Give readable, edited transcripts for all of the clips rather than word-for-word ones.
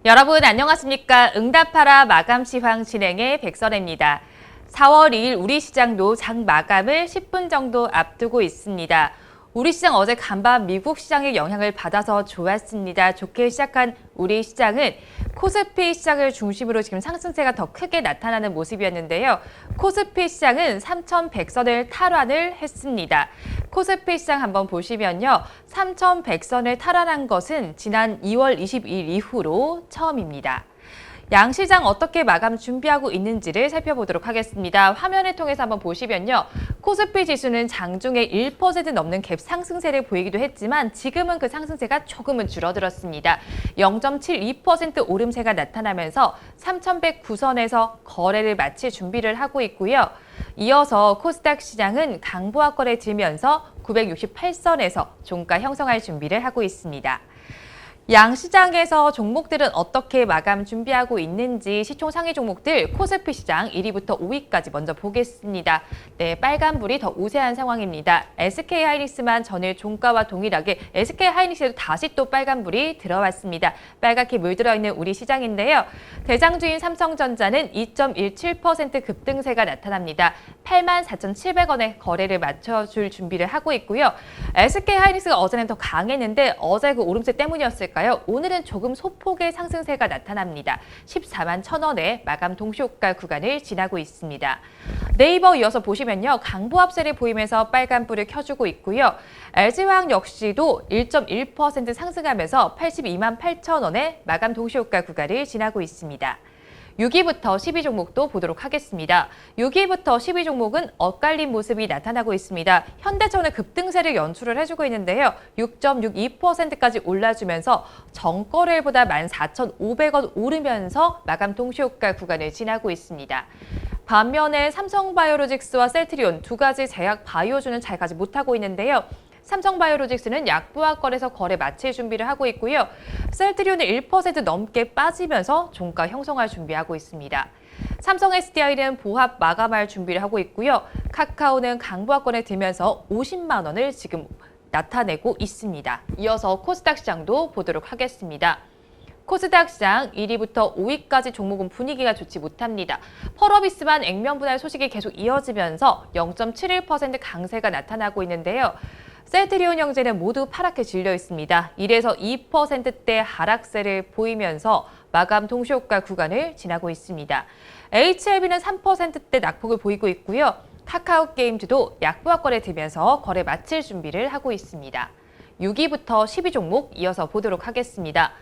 여러분 안녕하십니까? 응답하라 마감 시황 진행의 백선혜입니다. 4월 2일 우리 시장도 장 마감을 10분 정도 앞두고 있습니다. 우리 시장 어제 간밤 미국 시장의 영향을 받아서 좋았습니다. 좋게 시작한 우리 시장은 코스피 시장을 중심으로 지금 상승세가 더 크게 나타나는 모습이었는데요. 코스피 시장은 3,100선을 탈환을 했습니다. 코스피 시장 한번 보시면요. 3,100선을 탈환한 것은 지난 2월 22일 이후로 처음입니다. 양시장 어떻게 마감 준비하고 있는지를 살펴보도록 하겠습니다. 화면을 통해서 한번 보시면요. 코스피 지수는 장중에 1% 넘는 갭 상승세를 보이기도 했지만 지금은 그 상승세가 조금은 줄어들었습니다. 0.72% 오름세가 나타나면서 3,109선에서 거래를 마칠 준비를 하고 있고요. 이어서 코스닥 시장은 강보합권에 들면서 968선에서 종가 형성할 준비를 하고 있습니다. 양시장에서 종목들은 어떻게 마감 준비하고 있는지 시총 상위 종목들 코스피 시장 1위부터 5위까지 먼저 보겠습니다. 네, 빨간불이 더 우세한 상황입니다. SK하이닉스만 전일 종가와 동일하게 SK하이닉스에도 다시 또 빨간불이 들어왔습니다. 빨갛게 물들어 있는 우리 시장인데요. 대장주인 삼성전자는 2.17% 급등세가 나타납니다. 84,700원에 거래를 맞춰줄 준비를 하고 있고요. SK하이닉스가 어제는 더 강했는데 어제 그 오름세 때문이었을까요? 오늘은 조금 소폭의 상승세가 나타납니다. 14만 1,000원에 마감 동시호가 구간을 지나고 있습니다. 네이버 이어서 보시면요. 강보합세를 보이면서 빨간불을 켜주고 있고요. LG화학 역시도 1.1% 상승하면서 82만 8,000원에 마감 동시호가 구간을 지나고 있습니다. 6위부터 10위 종목도 보도록 하겠습니다. 6위부터 10위 종목은 엇갈린 모습이 나타나고 있습니다. 현대차는 급등세를 연출을 해주고 있는데요. 6.62%까지 올라주면서 정거래일보다 14,500원 오르면서 마감 동시효과 구간을 지나고 있습니다. 반면에 삼성바이오로직스와 셀트리온 두 가지 제약 바이오주는 잘 가지 못하고 있는데요. 삼성바이오로직스는 약보합권에서 거래 마칠 준비를 하고 있고요. 셀트리온은 1% 넘게 빠지면서 종가 형성할 준비하고 있습니다. 삼성 SDI는 보합 마감할 준비를 하고 있고요. 카카오는 강보합권에 들면서 50만 원을 지금 나타내고 있습니다. 이어서 코스닥 시장도 보도록 하겠습니다. 코스닥 시장 1위부터 5위까지 종목은 분위기가 좋지 못합니다. 펄어비스만 액면 분할 소식이 계속 이어지면서 0.71% 강세가 나타나고 있는데요. 셀트리온 형제는 모두 파랗게 질려 있습니다. 1에서 2%대 하락세를 보이면서 마감 동시효과 구간을 지나고 있습니다. HLB는 3%대 낙폭을 보이고 있고요. 카카오게임즈도 약보합권에 들면서 거래 마칠 준비를 하고 있습니다. 6위부터 10위 종목 이어서 보도록 하겠습니다.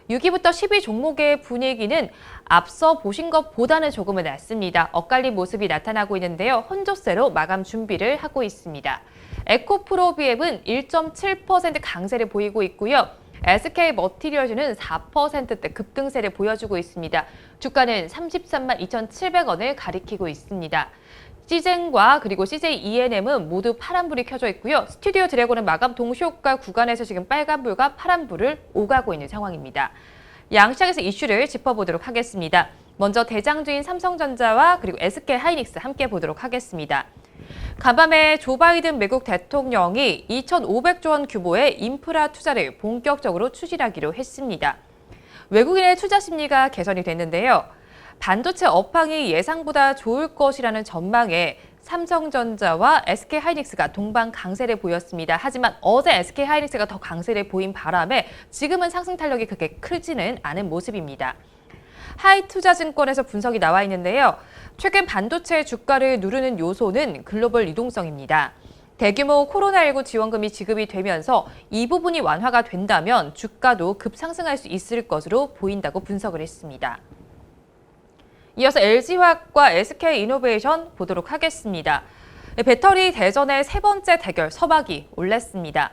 6위부터 10위 종목의 분위기는 앞서 보신 것보다는 조금은 낫습니다. 엇갈린 모습이 나타나고 있는데요. 혼조세로 마감 준비를 하고 있습니다. 에코프로비앱은 1.7% 강세를 보이고 있고요. SK머티리얼즈는 4%대 급등세를 보여주고 있습니다. 주가는 33만 2,700원을 가리키고 있습니다. 시젠과 그리고 CJ ENM은 모두 파란불이 켜져 있고요. 스튜디오 드래곤은 마감 동시효과 구간에서 지금 빨간불과 파란불을 오가고 있는 상황입니다. 양시장에서 이슈를 짚어보도록 하겠습니다. 먼저 대장주인 삼성전자와 그리고 SK하이닉스 함께 보도록 하겠습니다. 간밤에 조 바이든 미국 대통령이 2,500조 원 규모의 인프라 투자를 본격적으로 추진하기로 했습니다. 외국인의 투자 심리가 개선이 됐는데요. 반도체 업황이 예상보다 좋을 것이라는 전망에 삼성전자와 SK하이닉스가 동반 강세를 보였습니다. 하지만 어제 SK하이닉스가 더 강세를 보인 바람에 지금은 상승 탄력이 그렇게 크지는 않은 모습입니다. 하이투자증권에서 분석이 나와 있는데요. 최근 반도체 주가를 누르는 요소는 글로벌 유동성입니다. 대규모 코로나19 지원금이 지급이 되면서 이 부분이 완화가 된다면 주가도 급상승할 수 있을 것으로 보인다고 분석을 했습니다. 이어서 LG화학과 SK이노베이션 보도록 하겠습니다. 배터리 대전의 세 번째 대결 서막이 올랐습니다.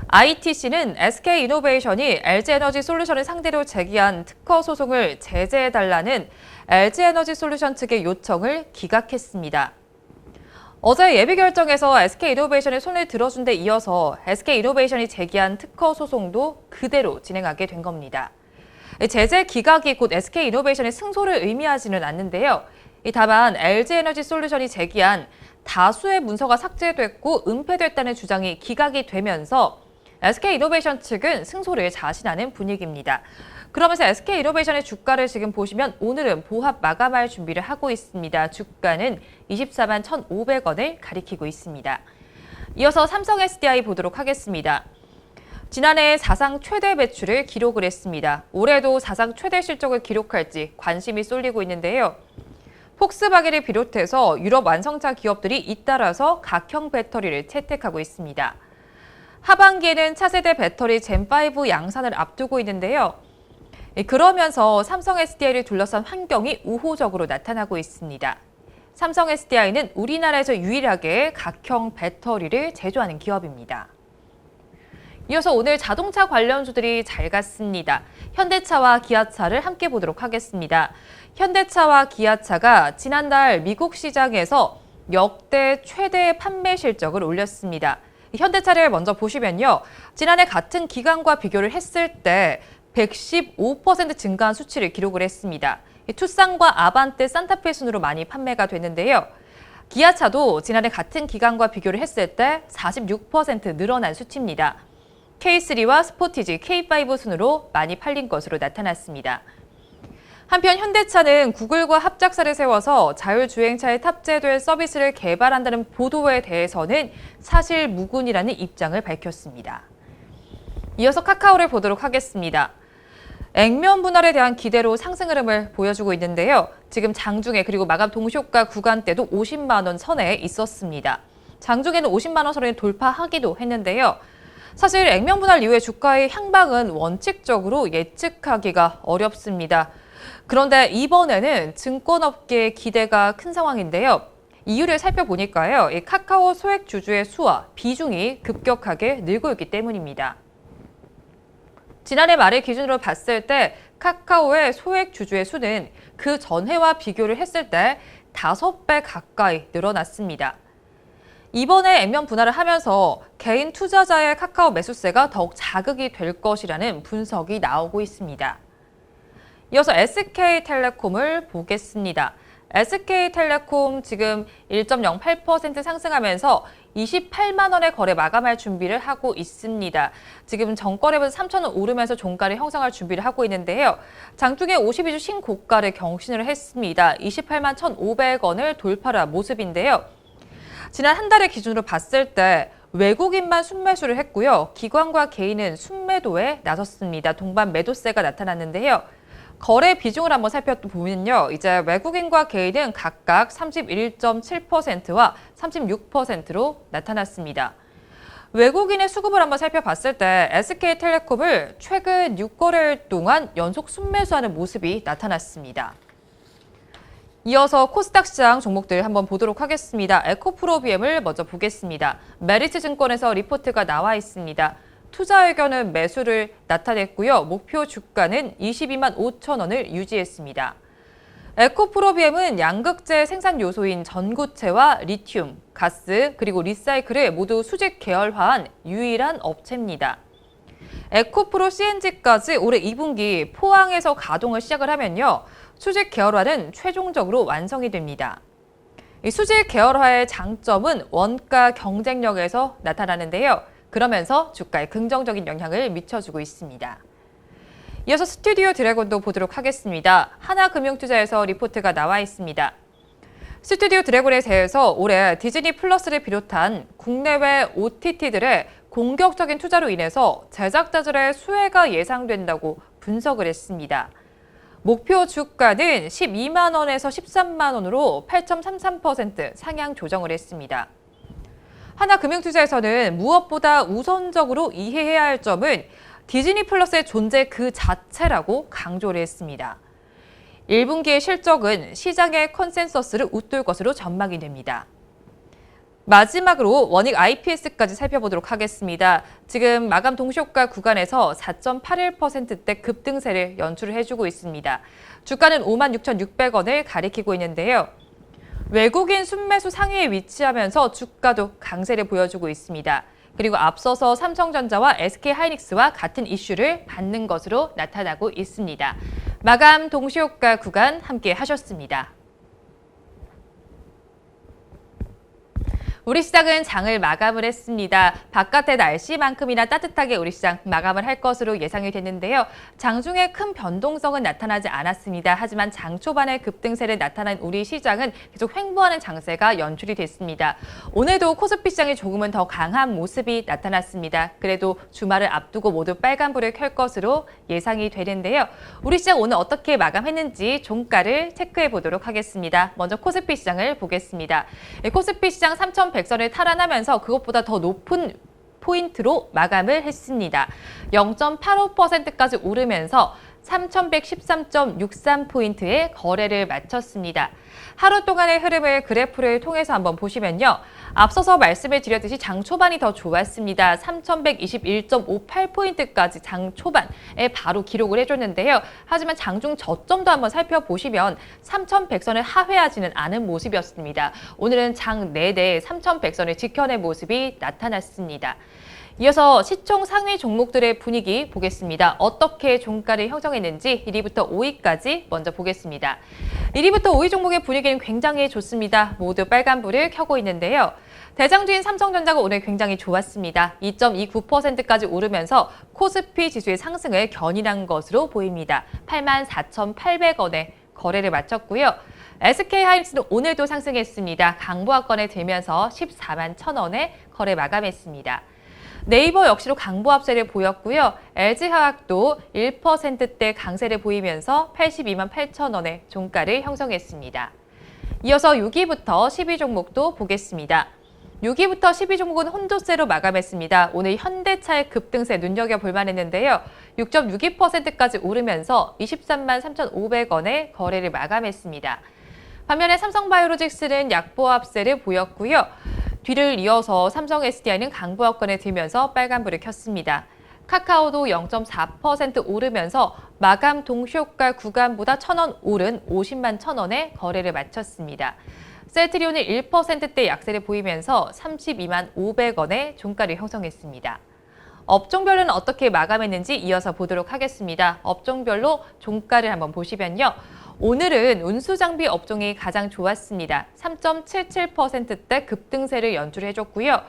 ITC는 SK이노베이션이 LG에너지솔루션을 상대로 제기한 특허 소송을 제재해달라는 LG에너지솔루션 측의 요청을 기각했습니다. 어제 예비 결정에서 SK이노베이션의 손을 들어준 데 이어서 SK이노베이션이 제기한 특허 소송도 그대로 진행하게 된 겁니다. 제재 기각이 곧 SK이노베이션의 승소를 의미하지는 않는데요. 다만 LG에너지솔루션이 제기한 다수의 문서가 삭제됐고 은폐됐다는 주장이 기각이 되면서 SK이노베이션 측은 승소를 자신하는 분위기입니다. 그러면서 SK이노베이션의 주가를 지금 보시면 오늘은 보합 마감할 준비를 하고 있습니다. 주가는 24만 1,500원을 가리키고 있습니다. 이어서 삼성 SDI 보도록 하겠습니다. 지난해 사상 최대 매출을 기록을 했습니다. 올해도 사상 최대 실적을 기록할지 관심이 쏠리고 있는데요. 폭스바겐을 비롯해서 유럽 완성차 기업들이 잇따라서 각형 배터리를 채택하고 있습니다. 하반기에는 차세대 배터리 젠5 양산을 앞두고 있는데요. 그러면서 삼성 SDI를 둘러싼 환경이 우호적으로 나타나고 있습니다. 삼성 SDI는 우리나라에서 유일하게 각형 배터리를 제조하는 기업입니다. 이어서 오늘 자동차 관련주들이 잘 갔습니다. 현대차와 기아차를 함께 보도록 하겠습니다. 현대차와 기아차가 지난달 미국 시장에서 역대 최대 판매 실적을 올렸습니다. 현대차를 먼저 보시면요. 지난해 같은 기간과 비교를 했을 때 115% 증가한 수치를 기록을 했습니다. 투싼과 아반떼, 산타페 순으로 많이 판매가 됐는데요. 기아차도 지난해 같은 기간과 비교를 했을 때 46% 늘어난 수치입니다. K3와 스포티지, K5 순으로 많이 팔린 것으로 나타났습니다. 한편 현대차는 구글과 합작사를 세워서 자율주행차에 탑재될 서비스를 개발한다는 보도에 대해서는 사실 무근이라는 입장을 밝혔습니다. 이어서 카카오를 보도록 하겠습니다. 액면 분할에 대한 기대로 상승 흐름을 보여주고 있는데요. 지금 장중에 그리고 마감 동시효과 구간 때도 50만 원 선에 있었습니다. 장중에는 50만 원 선을 돌파하기도 했는데요. 사실 액면 분할 이후에 주가의 향방은 원칙적으로 예측하기가 어렵습니다. 그런데 이번에는 증권업계의 기대가 큰 상황인데요. 이유를 살펴보니까요. 이 카카오 소액 주주의 수와 비중이 급격하게 늘고 있기 때문입니다. 지난해 말을 기준으로 봤을 때 카카오의 소액 주주의 수는 그 전해와 비교를 했을 때 5배 가까이 늘어났습니다. 이번에 액면 분할을 하면서 개인 투자자의 카카오 매수세가 더욱 자극이 될 것이라는 분석이 나오고 있습니다. 이어서 SK텔레콤을 보겠습니다. SK텔레콤 지금 1.08% 상승하면서 28만 원의 거래 마감할 준비를 하고 있습니다. 지금 전거래분 3,000원 오르면서 종가를 형성할 준비를 하고 있는데요. 장중에 52주 신고가를 경신을 했습니다. 28만 1,500원을 돌파한 모습인데요. 지난 한 달을 기준으로 봤을 때 외국인만 순매수를 했고요. 기관과 개인은 순매도에 나섰습니다. 동반 매도세가 나타났는데요. 거래 비중을 한번 살펴보면요. 이제 외국인과 개인은 각각 31.7%와 36%로 나타났습니다. 외국인의 수급을 한번 살펴봤을 때 SK텔레콤을 최근 6거래일 동안 연속 순매수하는 모습이 나타났습니다. 이어서 코스닥 시장 종목들 한번 보도록 하겠습니다. 에코프로비엠을 먼저 보겠습니다. 메리츠증권에서 리포트가 나와 있습니다. 투자 의견은 매수를 나타냈고요. 목표 주가는 22만 5천 원을 유지했습니다. 에코프로비엠은 양극재 생산 요소인 전구체와 리튬, 가스, 그리고 리사이클을 모두 수직 계열화한 유일한 업체입니다. 에코프로 CNG까지 올해 2분기 포항에서 가동을 시작을 하면요. 수직 계열화는 최종적으로 완성이 됩니다. 이 수직 계열화의 장점은 원가 경쟁력에서 나타나는데요. 그러면서 주가에 긍정적인 영향을 미쳐주고 있습니다. 이어서 스튜디오 드래곤도 보도록 하겠습니다. 하나금융투자에서 리포트가 나와 있습니다. 스튜디오 드래곤에 대해서 올해 디즈니 플러스를 비롯한 국내외 OTT들의 공격적인 투자로 인해서 제작자들의 수혜가 예상된다고 분석을 했습니다. 목표 주가는 12만 원에서 13만 원으로 8.33% 상향 조정을 했습니다. 하나금융투자에서는 무엇보다 우선적으로 이해해야 할 점은 디즈니 플러스의 존재 그 자체라고 강조를 했습니다. 1분기의 실적은 시장의 컨센서스를 웃돌 것으로 전망이 됩니다. 마지막으로 원익 IPS까지 살펴보도록 하겠습니다. 지금 마감 동시효과 구간에서 4.81%대 급등세를 연출을 해주고 있습니다. 주가는 56,600원을 가리키고 있는데요. 외국인 순매수 상위에 위치하면서 주가도 강세를 보여주고 있습니다. 그리고 앞서서 삼성전자와 SK하이닉스와 같은 이슈를 받는 것으로 나타나고 있습니다. 마감 동시효과 구간 함께 하셨습니다. 우리 시장은 장을 마감을 했습니다. 바깥의 날씨만큼이나 따뜻하게 우리 시장 마감을 할 것으로 예상이 됐는데요. 장중에 큰 변동성은 나타나지 않았습니다. 하지만 장 초반에 급등세를 나타난 우리 시장은 계속 횡보하는 장세가 연출이 됐습니다. 오늘도 코스피 시장이 조금은 더 강한 모습이 나타났습니다. 그래도 주말을 앞두고 모두 빨간불을 켤 것으로 예상이 되는데요. 우리 시장 오늘 어떻게 마감했는지 종가를 체크해 보도록 하겠습니다. 먼저 코스피 시장을 보겠습니다. 코스피 시장 3,100선을 탈환하면서 그것보다 더 높은 포인트로 마감을 했습니다. 0.85%까지 오르면서 3,113.63포인트의 거래를 마쳤습니다. 하루 동안의 흐름을 그래프를 통해서 한번 보시면요. 앞서서 말씀을 드렸듯이 장 초반이 더 좋았습니다. 3,121.58포인트까지 장 초반에 바로 기록을 해줬는데요. 하지만 장중 저점도 한번 살펴보시면 3,100선을 하회하지는 않은 모습이었습니다. 오늘은 장 내내 3,100선을 지켜낸 모습이 나타났습니다. 이어서 시총 상위 종목들의 분위기 보겠습니다. 어떻게 종가를 형성했는지 1위부터 5위까지 먼저 보겠습니다. 1위부터 5위 종목의 분위기는 굉장히 좋습니다. 모두 빨간불을 켜고 있는데요. 대장주인 삼성전자가 오늘 굉장히 좋았습니다. 2.29%까지 오르면서 코스피 지수의 상승을 견인한 것으로 보입니다. 84,800원에 거래를 마쳤고요. SK하이닉스는 오늘도 상승했습니다. 강보합권에 들면서 14만 1,000원에 거래 마감했습니다. 네이버 역시도 강보합세를 보였고요. LG화학도 1%대 강세를 보이면서 82만 8,000원의 종가를 형성했습니다. 이어서 6위부터 10위 종목도 보겠습니다. 6위부터 10위 종목은 혼조세로 마감했습니다. 오늘 현대차의 급등세 눈여겨볼 만했는데요. 6.62%까지 오르면서 23만 3,500원에 거래를 마감했습니다. 반면에 삼성바이오로직스는 약보합세를 보였고요. 뒤를 이어서 삼성 SDI는 강보합권에 들면서 빨간불을 켰습니다. 카카오도 0.4% 오르면서 마감 동시효과 구간보다 1,000원 오른 50만 1,000원에 거래를 마쳤습니다. 셀트리온은 1%대 약세를 보이면서 32만 500원에 종가를 형성했습니다. 업종별로는 어떻게 마감했는지 이어서 보도록 하겠습니다. 업종별로 종가를 한번 보시면요. 오늘은 운수장비 업종이 가장 좋았습니다. 3.77%대 급등세를 연출해줬고요.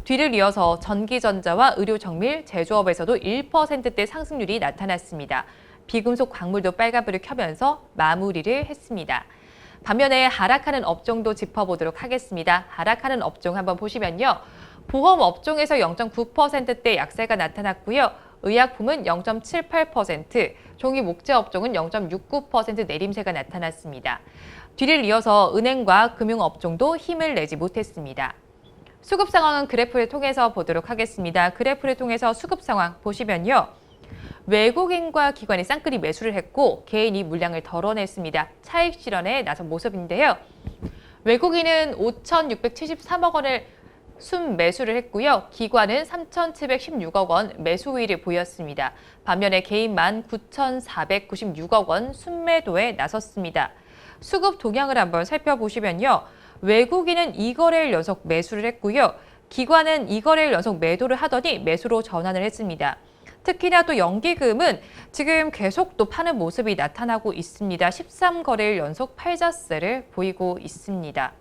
뒤를 이어서 전기전자와 의료정밀, 제조업에서도 1%대 상승률이 나타났습니다. 비금속 광물도 빨간불을 켜면서 마무리를 했습니다. 반면에 하락하는 업종도 짚어보도록 하겠습니다. 하락하는 업종 한번 보시면요. 보험 업종에서 0.9%대 약세가 나타났고요. 의약품은 0.78%, 종이 목재 업종은 0.69% 내림세가 나타났습니다. 뒤를 이어서 은행과 금융업종도 힘을 내지 못했습니다. 수급 상황은 그래프를 통해서 보도록 하겠습니다. 그래프를 통해서 수급 상황 보시면요. 외국인과 기관이 쌍끌이 매수를 했고 개인이 물량을 덜어냈습니다. 차익 실현에 나선 모습인데요. 외국인은 5,673억 원을 순매수를 했고요. 기관은 3,716억 원 매수 우위를 보였습니다. 반면에 개인만 9,496억 원 순매도에 나섰습니다. 수급 동향을 한번 살펴보시면요. 외국인은 2거래일 연속 매수를 했고요. 기관은 2거래일 연속 매도를 하더니 매수로 전환을 했습니다. 특히나 또 연기금은 지금 계속 또 파는 모습이 나타나고 있습니다. 13거래일 연속 팔자세를 보이고 있습니다.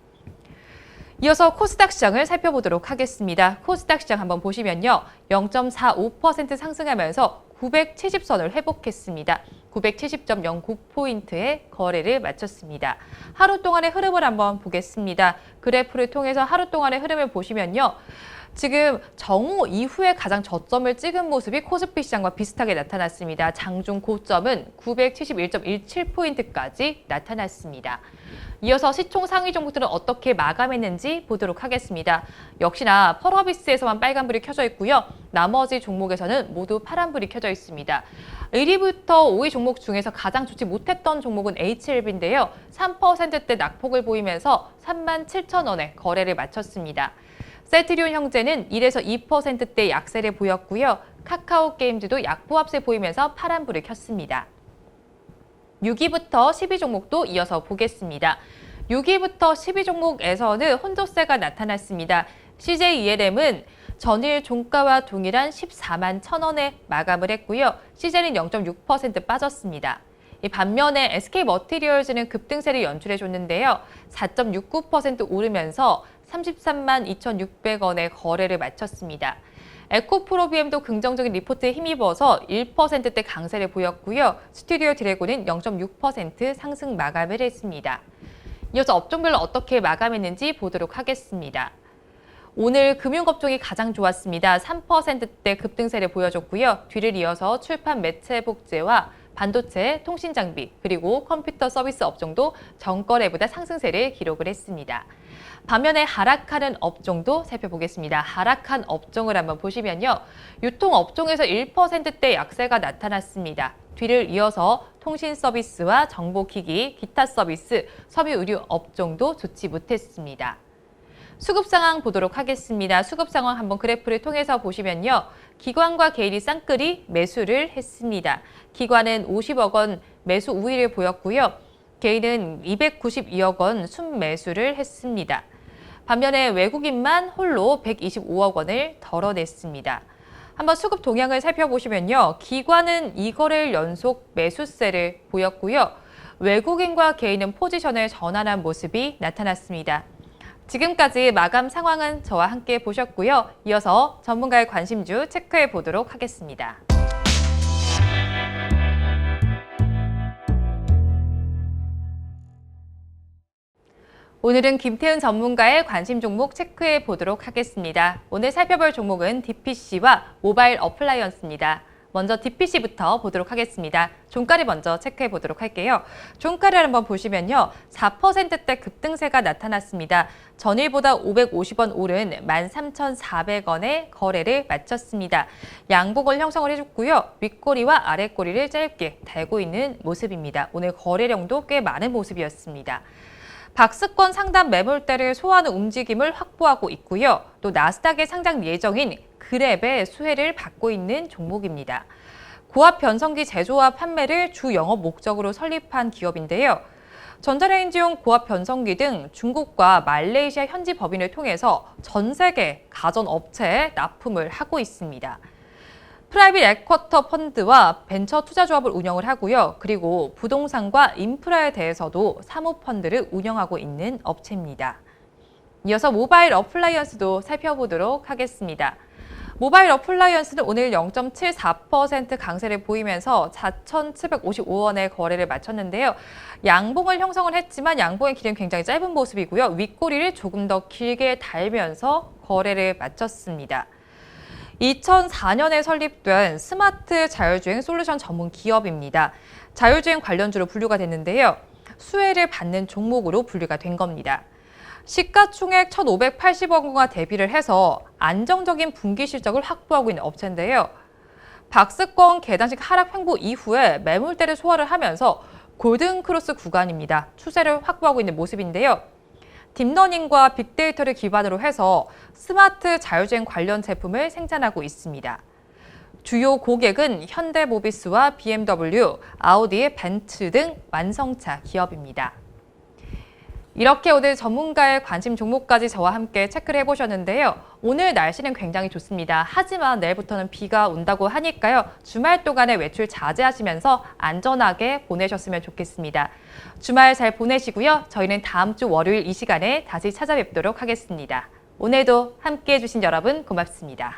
이어서 코스닥 시장을 살펴보도록 하겠습니다. 코스닥 시장 한번 보시면요. 0.45% 상승하면서 970선을 회복했습니다. 970.09포인트의 거래를 마쳤습니다. 하루 동안의 흐름을 한번 보겠습니다. 그래프를 통해서 하루 동안의 흐름을 보시면요. 지금 정오 이후에 가장 저점을 찍은 모습이 코스피 시장과 비슷하게 나타났습니다. 장중 고점은 971.17포인트까지 나타났습니다. 이어서 시총 상위 종목들은 어떻게 마감했는지 보도록 하겠습니다. 역시나 펄어비스에서만 빨간불이 켜져 있고요. 나머지 종목에서는 모두 파란불이 켜져 있습니다. 1위부터 5위 종목 중에서 가장 좋지 못했던 종목은 HLB인데요. 3%대 낙폭을 보이면서 37,000원에 거래를 마쳤습니다. 셀트리온 형제는 1에서 2%대 약세를 보였고요. 카카오게임즈도 약보합세 보이면서 파란불을 켰습니다. 6위부터 10위 종목도 이어서 보겠습니다. 6위부터 10위 종목에서는 혼조세가 나타났습니다. CJELM은 전일 종가와 동일한 14만 1,000원에 마감을 했고요. CJ는 0.6% 빠졌습니다. 반면에 SK머티리얼즈는 급등세를 연출해줬는데요. 4.69% 오르면서 33만 2,600원에 거래를 마쳤습니다. 에코프로비엠도 긍정적인 리포트에 힘입어서 1%대 강세를 보였고요. 스튜디오 드래곤은 0.6% 상승 마감을 했습니다. 이어서 업종별로 어떻게 마감했는지 보도록 하겠습니다. 오늘 금융업종이 가장 좋았습니다. 3%대 급등세를 보여줬고요. 뒤를 이어서 출판 매체 복제와 반도체, 통신장비, 그리고 컴퓨터 서비스 업종도 전거래보다 상승세를 기록을 했습니다. 반면에 하락하는 업종도 살펴보겠습니다. 하락한 업종을 한번 보시면요. 유통업종에서 1%대 약세가 나타났습니다. 뒤를 이어서 통신 서비스와 정보기기, 기타 서비스, 섬유의류 업종도 좋지 못했습니다. 수급 상황 보도록 하겠습니다. 수급 상황 한번 그래프를 통해서 보시면요. 기관과 개인이 쌍끌이 매수를 했습니다. 기관은 50억 원 매수 우위를 보였고요. 개인은 292억 원 순매수를 했습니다. 반면에 외국인만 홀로 125억 원을 덜어냈습니다. 한번 수급 동향을 살펴보시면요. 기관은 2거래일 연속 매수세를 보였고요. 외국인과 개인은 포지션을 전환한 모습이 나타났습니다. 지금까지 마감 상황은 저와 함께 보셨고요. 이어서 전문가의 관심주 체크해 보도록 하겠습니다. 오늘은 김태은 전문가의 관심 종목 체크해 보도록 하겠습니다. 오늘 살펴볼 종목은 DPC와 모바일 어플라이언스입니다. 먼저 DPC부터 보도록 하겠습니다. 종가를 먼저 체크해 보도록 할게요. 종가를 한번 보시면요. 4%대 급등세가 나타났습니다. 전일보다 550원 오른 13,400원에 거래를 마쳤습니다. 양봉을 형성을 해줬고요. 윗꼬리와 아랫꼬리를 짧게 달고 있는 모습입니다. 오늘 거래량도 꽤 많은 모습이었습니다. 박스권 상단 매물대를 소화하는 움직임을 확보하고 있고요. 또 나스닥의 상장 예정인 그랩의 수혜를 받고 있는 종목입니다. 고압 변성기 제조와 판매를 주 영업 목적으로 설립한 기업인데요. 전자레인지용 고압 변성기 등 중국과 말레이시아 현지 법인을 통해서 전 세계 가전업체에 납품을 하고 있습니다. 프라이빗 에쿼터 펀드와 벤처 투자조합을 운영을 하고요. 그리고 부동산과 인프라에 대해서도 사모펀드를 운영하고 있는 업체입니다. 이어서 모바일 어플라이언스도 살펴보도록 하겠습니다. 모바일 어플라이언스는 오늘 0.74% 강세를 보이면서 4,755원에 거래를 마쳤는데요. 양봉을 형성을 했지만 양봉의 길이는 굉장히 짧은 모습이고요. 윗꼬리를 조금 더 길게 달면서 거래를 마쳤습니다. 2004년에 설립된 스마트 자율주행 솔루션 전문 기업입니다. 자율주행 관련주로 분류가 됐는데요. 수혜를 받는 종목으로 분류가 된 겁니다. 시가총액 1,580억 원과 대비를 해서 안정적인 분기 실적을 확보하고 있는 업체인데요. 박스권 계단식 하락 횡보 이후에 매물대를 소화를 하면서 골든크로스 구간입니다. 추세를 확보하고 있는 모습인데요. 딥러닝과 빅데이터를 기반으로 해서 스마트 자율주행 관련 제품을 생산하고 있습니다. 주요 고객은 현대모비스와 BMW, 아우디, 벤츠 등 완성차 기업입니다. 이렇게 오늘 전문가의 관심 종목까지 저와 함께 체크를 해보셨는데요. 오늘 날씨는 굉장히 좋습니다. 하지만 내일부터는 비가 온다고 하니까요. 주말 동안에 외출 자제하시면서 안전하게 보내셨으면 좋겠습니다. 주말 잘 보내시고요. 저희는 다음 주 월요일 이 시간에 다시 찾아뵙도록 하겠습니다. 오늘도 함께해 주신 여러분 고맙습니다.